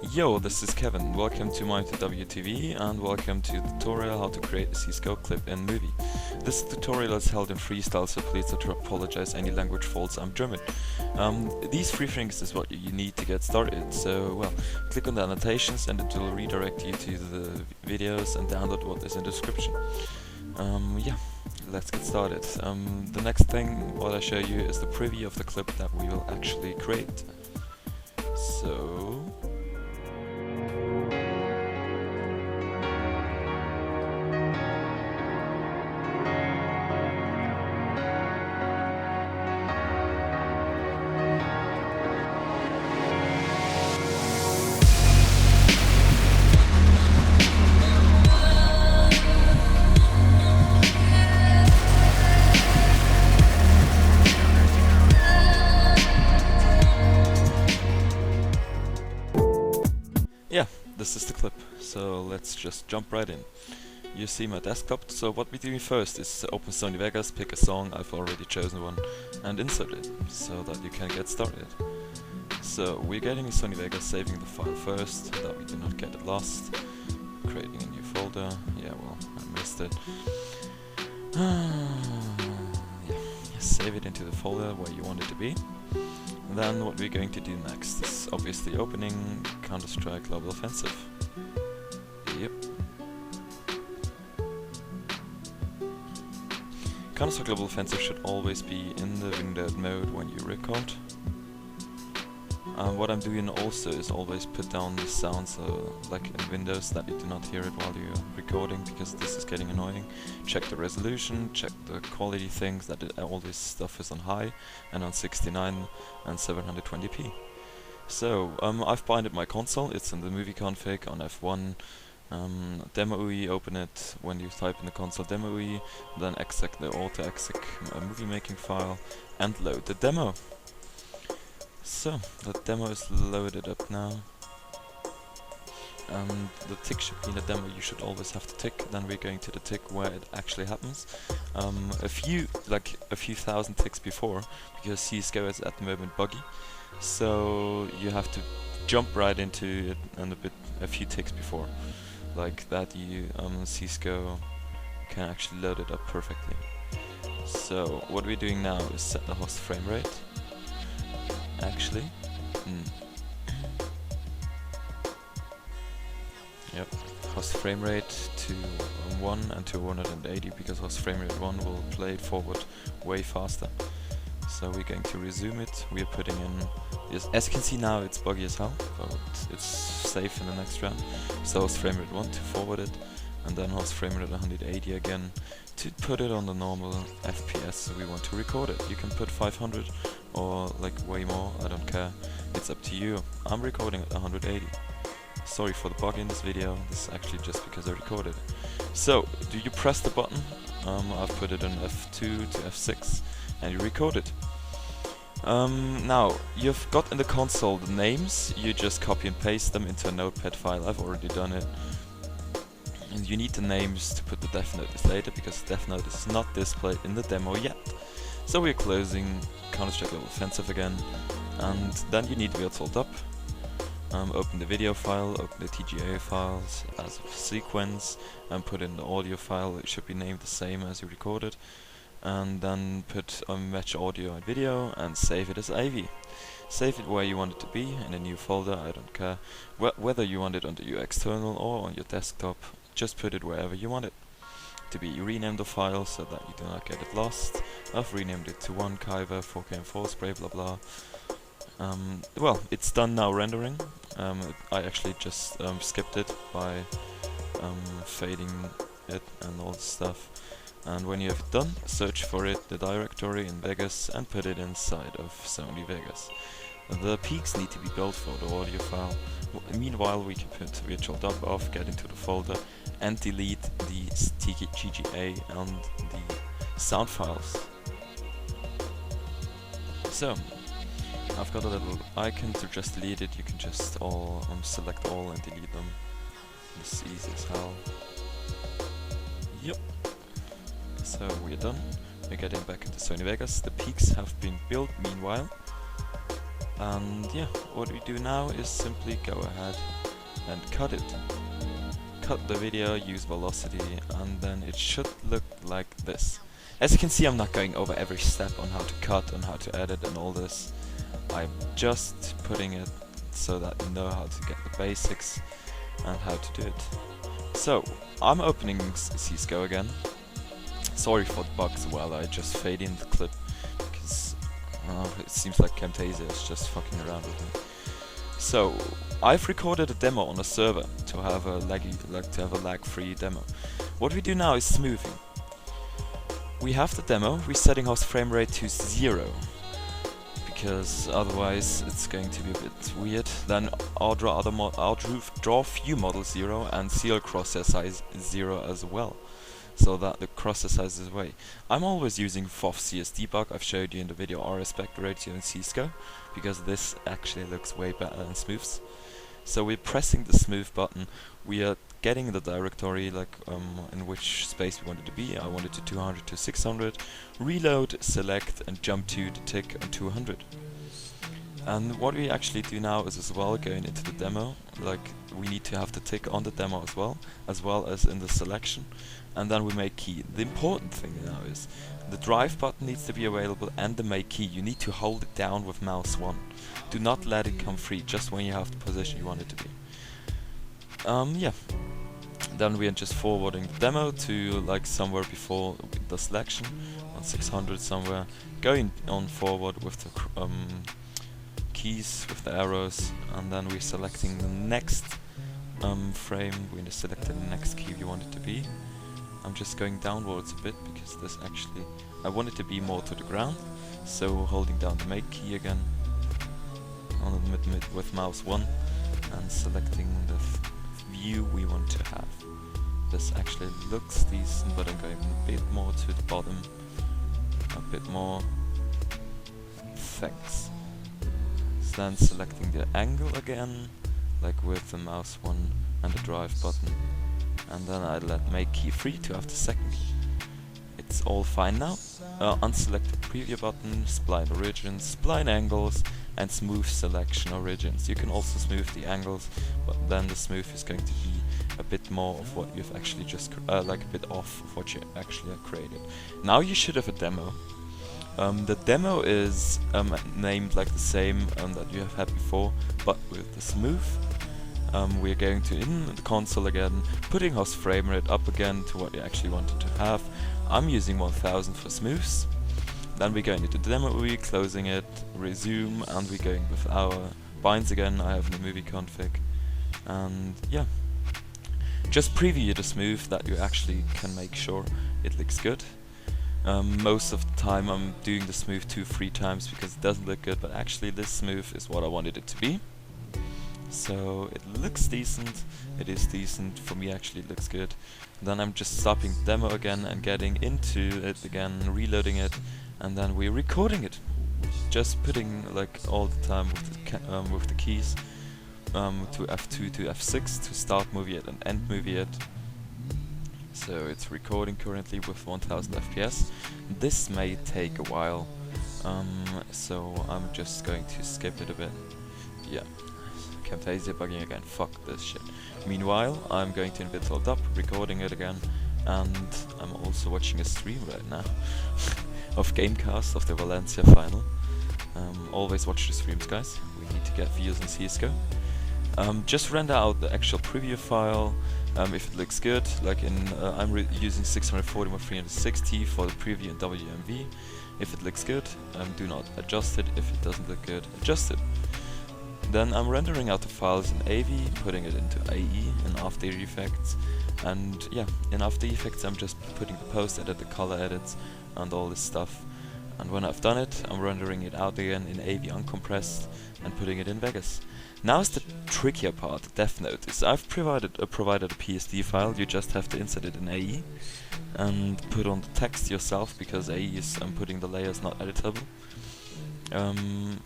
Yo, this is Kevin. Welcome to my WTV and welcome to the tutorial how to create a C-scope clip in Movie. This tutorial is held in freestyle, so please don't apologize any language faults. I'm German. These three things is what you need to get started. So, well, click on the annotations and it will redirect you to the videos and download what is in the description. Yeah, let's get started. The next thing what I show you is the preview of the clip that we will actually create. So yeah, this is the clip, so let's just jump right in. You see my desktop, so what we do first is open Sony Vegas, pick a song, I've already chosen one, and insert it, so that you can get started. So we're getting Sony Vegas, saving the file first, so that we do not get it lost, creating a new folder, yeah well, I missed it. Yeah, save it into the folder where you want it to be. Then what we're going to do next is obviously opening Counter-Strike Global Offensive. Yep. Counter-Strike Global Offensive should always be in the windowed mode when you record. What I'm doing also is always put down the sound, so like in Windows, that you do not hear it while you're recording, because this is getting annoying. Check the resolution, check the quality things, that all this stuff is on high and on 69 and 720p. So I've binded my console, it's in the movie config on F1. Demo UI, open it when you type in the console demo UI, then exec the auto-exec movie making file and load the demo. So, the demo is loaded up now, and the tick should be in the demo. You should always have the tick. Then we're going to the tick where it actually happens. A few thousand ticks before, because CSGO is at the moment buggy, so you have to jump right into it and a few ticks before, like that. You CSGO can actually load it up perfectly. So what we're doing now is set the host frame rate. Actually, yep, host frame rate to 1 and to 180, because host frame rate 1 will play it forward way faster. So we're going to resume it. We're putting in, yes, as you can see now it's buggy as hell, but it's safe in the next round. So host frame rate 1 to forward it, and then host frame rate 180 again to put it on the normal FPS we want to record it. You can put 500 or like way more, I don't care, it's up to you. I'm recording at 180. Sorry for the bug in this video, this is actually just because I recorded it. So, do you press the button? I've put it on F2 to F6 and you record it. Now, you've got in the console the names, you just copy and paste them into a notepad file. I've already done it. And you need the names to put the def notice later, because the def notice is not displayed in the demo yet. So we're closing Counter-Strike Global Offensive again, and then you need Virtual Dub. Open the video file, open the TGA files as a sequence, and put in the audio file. It should be named the same as you recorded, and then put match audio and video and save it as AV. Save it where you want it to be, in a new folder, I don't care. Whether you want it on your external or on your desktop, just put it wherever you want it to be. You rename the file so that you do not get it lost. I've renamed it to 1 Kaiben 4K and 4 spray blah blah. Well, it's done now rendering. I actually just skipped it by fading it and all this stuff. And when you have it done, search for it, the directory in Vegas, and put it inside of Sony Vegas. The peaks need to be built for the audio file. Meanwhile, we can put virtual dub off, get into the folder, and delete the TGA and the sound files. So, I've got a little icon to just delete it. You can just select all and delete them. It's easy as hell. Yep. So we're done. We're getting back into Sony Vegas. The peaks have been built meanwhile. And yeah, what we do now is simply go ahead and cut it. Cut the video, use velocity, and then it should look like this. As you can see, I'm not going over every step on how to cut and how to edit and all this. I'm just putting it so that you know how to get the basics and how to do it. So, I'm opening CSGO again. Sorry for the bugs while I just fade in the clip, because it seems like Camtasia is just fucking around with me. So, I've recorded a demo on a server to have a lag-free demo. What we do now is smoothing. We have the demo, we're setting our frame rate to 0, because otherwise it's going to be a bit weird. Then I'll draw view model 0 and seal crosshair size 0 as well, so that the crosshair size is away. I'm always using FOV CS debug. I've showed you in the video our aspect ratio in CSGO, because this actually looks way better and smooths. So we're pressing the smooth button, we are getting the directory in which space we want it to be. I want it to 200 to 600, reload, select and jump to the tick on 200. And what we actually do now is as well going into the demo, we need to have the tick on the demo as well as in the selection, and then we make key. The important thing now is the drive button needs to be available and the make key. You need to hold it down with mouse 1. Do not let it come free just when you have the position you want it to be. Yeah. Then we are just forwarding the demo to somewhere before the selection, on 600 somewhere, going on forward with the keys, with the arrows, and then we're selecting the next frame. We're selecting the next key we want it to be. I'm just going downwards a bit because this actually, I want it to be more to the ground, so holding down the make key again on the mid with mouse 1 and selecting the view we want to have. This actually looks decent, but I'm going a bit more to the bottom, a bit more effects. So then selecting the angle again, with the mouse 1 and the drive button, and then I let make key free to have the second key. It's all fine now. Unselect the preview button, spline origins, spline angles, and smooth selection origins. You can also smooth the angles, but then the smooth is going to be a bit more of what you've actually just a bit off of what you actually have created. Now you should have a demo. The demo is named like the same that you have had before, but with the smooth. We're going to in the console again, putting our frame rate up again to what you actually wanted to have. I'm using 1000 for smooths. Then we're going into the demo, we're closing it, resume, and we're going with our binds again. I have the movie config, and yeah, just preview the smooth that you actually can make sure it looks good. Most of the time I'm doing the smooth 2-3 times because it doesn't look good, but actually this smooth is what I wanted it to be. So it looks decent, it is decent, for me actually it looks good. Then I'm just stopping the demo again and getting into it again, reloading it, and then we're recording it. Just putting all the time with the keys to F2 to F6 to start movie it and end movie it. So it's recording currently with 1000 FPS. This may take a while, so I'm just going to skip it a bit. Yeah. Camtasia bugging again, fuck this shit. Meanwhile, I'm going to Petals up, recording it again, and I'm also watching a stream right now of Gamecast of the Valencia final. Always watch the streams, guys. We need to get views on CSGO. Just render out the actual preview file. If it looks good, I'm using 640 by 360 for the preview in WMV. If it looks good, do not adjust it. If it doesn't look good, adjust it. Then I'm rendering out the files in AV, putting it into AE in After Effects, and yeah, in After Effects I'm just putting the post edit, the color edits, and all this stuff. And when I've done it, I'm rendering it out again in AV uncompressed and putting it in Vegas. Now is the trickier part, the Death Note. Is I've provided a PSD file. You just have to insert it in AE and put on the text yourself, because AE is putting the layers not editable.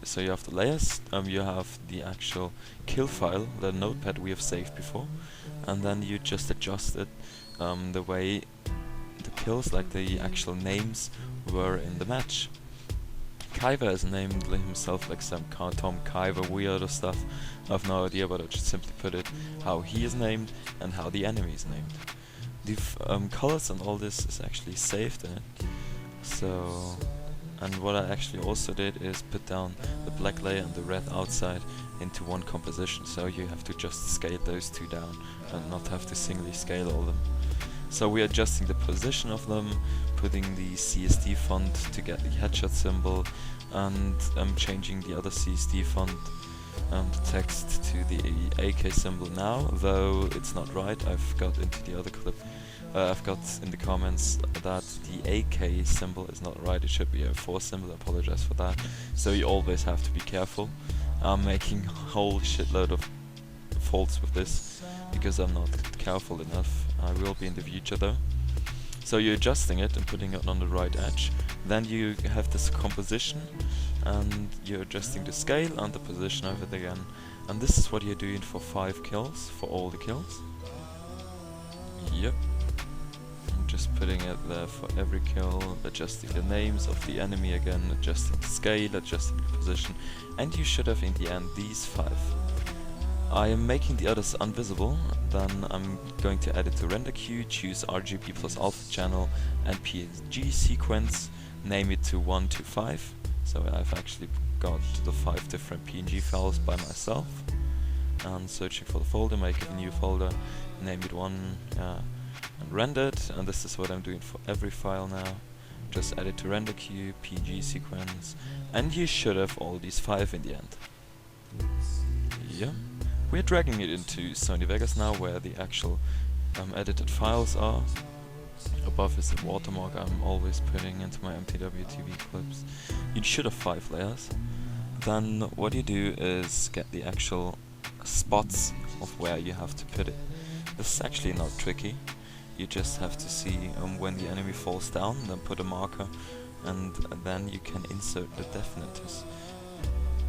So you have the layers, you have the actual kill file, the notepad we have saved before, and then you just adjust it the way the kills, the actual names, were in the match. Kaiben is named himself like some Tom Kaiben weird or stuff. I have no idea, but I just simply put it how he is named and how the enemy is named. The colors and all this is actually saved in it. So, and what I actually also did is put down the black layer and the red outside into one composition, so you have to just scale those two down and not have to singly scale all them. So we're adjusting the position of them, putting the CSD font to get the headshot symbol, and changing the other CSD font text to the AK symbol now, though it's not right. I've got into the other clip, I've got in the comments that the AK symbol is not right, it should be a 4 symbol, I apologize for that. So you always have to be careful. I'm making a whole shitload of faults with this, because I'm not careful enough. I will be in the future though. So you're adjusting it and putting it on the right edge. Then you have this composition, and you're adjusting the scale and the position of it again. And this is what you're doing for 5 kills, for all the kills. Yep. I'm just putting it there for every kill, adjusting the names of the enemy again, adjusting the scale, adjusting the position, and you should have in the end these 5. I am making the others invisible, then I'm going to add it to render queue, choose RGB plus alpha channel and PNG sequence, name it to 1 to 5. So I've actually got the 5 different PNG files by myself. And searching for the folder, make a new folder, name it 1 and render it. And this is what I'm doing for every file now. Just add it to render queue, PNG sequence, and you should have all these 5 in the end. Yeah. We're dragging it into Sony Vegas now, where the actual edited files are. Above is the watermark I'm always putting into my MTW TV clips. You should have 5 layers. Then what you do is get the actual spots of where you have to put it. This is actually not tricky. You just have to see when the enemy falls down, then put a marker, and then you can insert the definitors.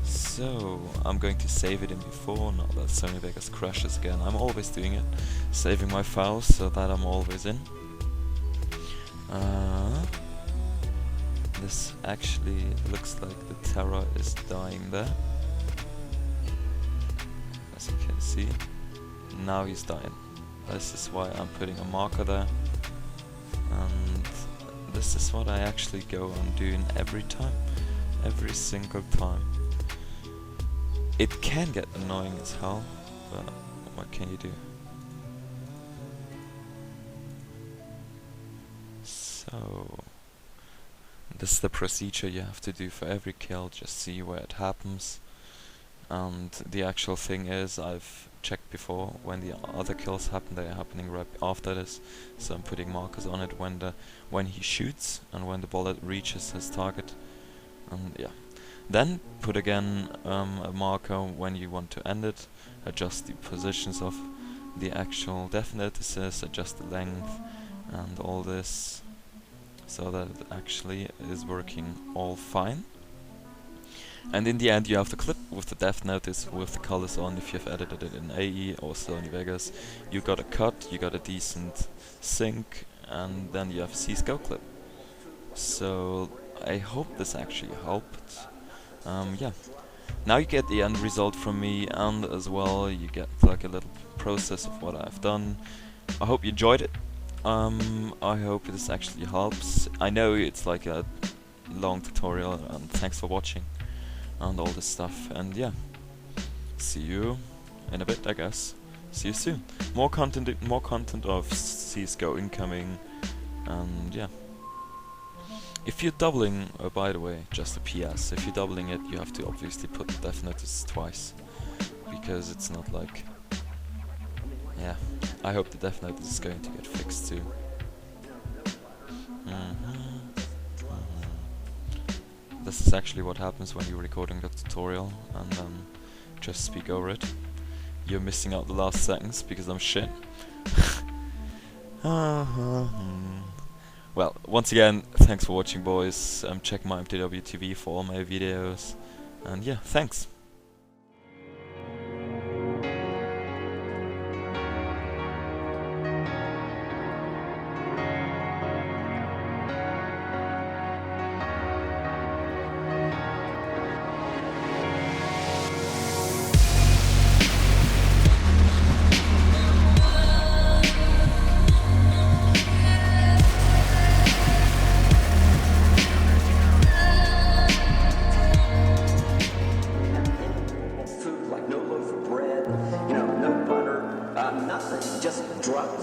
So, I'm going to save it in before, now that Sony Vegas crashes again. I'm always doing it, saving my files so that I'm always in. This actually looks like the Terror is dying there. As you can see, now he's dying. This is why I'm putting a marker there. And this is what I actually go on doing every time, every single time. It can get annoying as hell, but what can you do? So, this is the procedure you have to do for every kill, just see where it happens. And the actual thing is, I've checked before, when the other kills happen, they are happening right after this. So I'm putting markers on it when he shoots and when the bullet reaches his target. And yeah. Then put again a marker when you want to end it, adjust the positions of the actual definitors, adjust the length and all this, so that it actually is working all fine. And in the end you have the clip with the depth notice with the colors on. If you've edited it in AE or Sony Vegas, you got a cut, you got a decent sync, and then you have a C-scope clip. So I hope this actually helped. Yeah. Now you get the end result from me, and as well you get like a little process of what I've done. I hope you enjoyed it. I hope this actually helps. I know it's like a long tutorial, and thanks for watching and all this stuff. And yeah, see you in a bit, I guess. See you soon. More content of CSGO incoming, and yeah. If you're doubling, by the way, just a PS, if you're doubling it, you have to obviously put the definitors twice, because it's not like, yeah, I hope the definitors is going to get fixed too. This is actually what happens when you're recording the tutorial and then just speak over it. You're missing out the last seconds because I'm shit. Well, once again, thanks for watching, boys. Check my MTW TV for all my videos. And yeah, thanks. drop